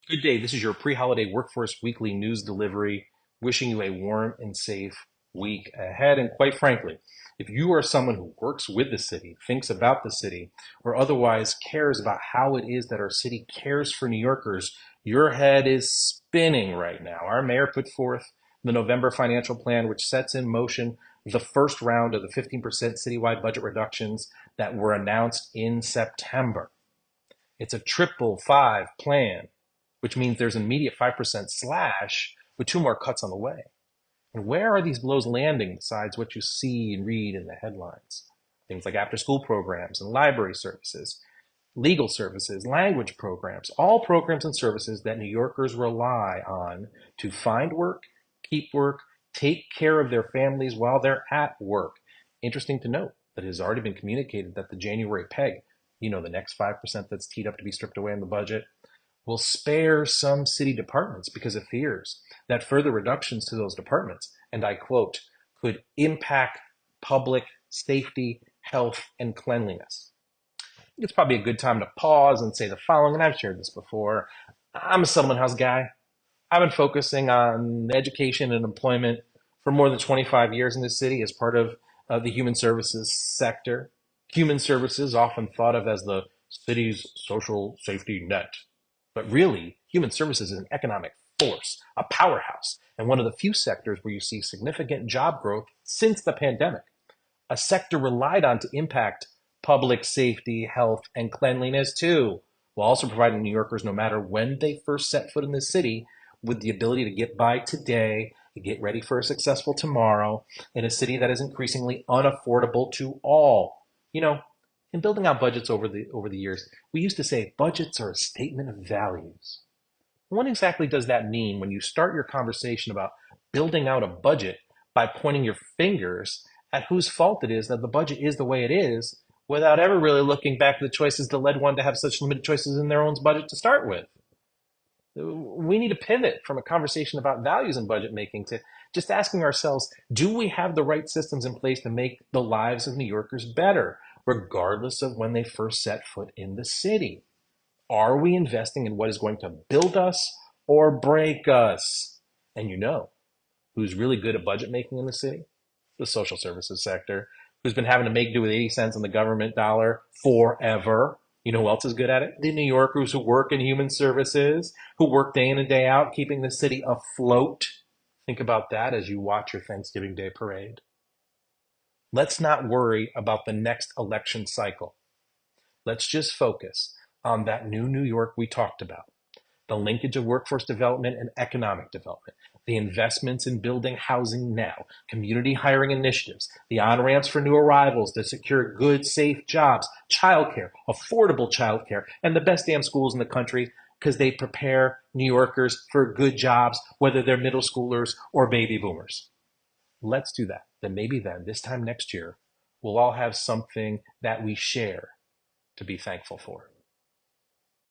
Good day. This is your pre-holiday Workforce Weekly news delivery, wishing you a warm and safe week ahead. And quite frankly, if you are someone who works with the city, thinks about the city, or otherwise cares about how it is that our city cares for New Yorkers, your head is spinning right now. Our mayor put forth the November financial plan, which sets in motion the first round of the 15% citywide budget reductions that were announced in September. It's a triple five plan, which means there's an immediate 5% slash with two more cuts on the way. And where are these blows landing besides what you see and read in the headlines? Things like after school programs and library services, legal services, language programs, all programs and services that New Yorkers rely on to find work, keep work, take care of their families while they're at work. Interesting to note that it has already been communicated that the January peg, the next 5% that's teed up to be stripped away in the budget, will spare some city departments because it fears that further reductions to those departments, and I quote, could impact public safety, health, and cleanliness. It's probably a good time to pause and say the following, and I've shared this before. I'm a settlement house guy. I've been focusing on education and employment for more than 25 years in this city as part of the human services sector. Human services, often thought of as the city's social safety net. But really, human services is an economic force, a powerhouse, and one of the few sectors where you see significant job growth since the pandemic. A sector relied on to impact public safety, health, and cleanliness too, while also providing New Yorkers, no matter when they first set foot in the city, with the ability to get by today and get ready for a successful tomorrow in a city that is increasingly unaffordable to all. In building out budgets over the years, we used to say budgets are a statement of values. What exactly does that mean when you start your conversation about building out a budget by pointing your fingers at whose fault it is that the budget is the way it is, without ever really looking back at the choices that led one to have such limited choices in their own budget to start with? We need to pivot from a conversation about values in budget making to just asking ourselves, do we have the right systems in place to make the lives of New Yorkers better, regardless of when they first set foot in the city? Are we investing in what is going to build us or break us? And who's really good at budget making in the city? The social services sector, who's been having to make do with 80 cents on the government dollar forever. You know who else is good at it? The New Yorkers who work in human services, who work day in and day out, keeping the city afloat. Think about that as you watch your Thanksgiving Day parade. Let's not worry about the next election cycle. Let's just focus on that new New York we talked about. The linkage of workforce development and economic development, the investments in building housing now, community hiring initiatives, the on-ramps for new arrivals to secure good, safe jobs, childcare, affordable childcare, and the best damn schools in the country because they prepare New Yorkers for good jobs, whether they're middle schoolers or baby boomers. Let's do that. Then maybe this time next year, we'll all have something that we share to be thankful for.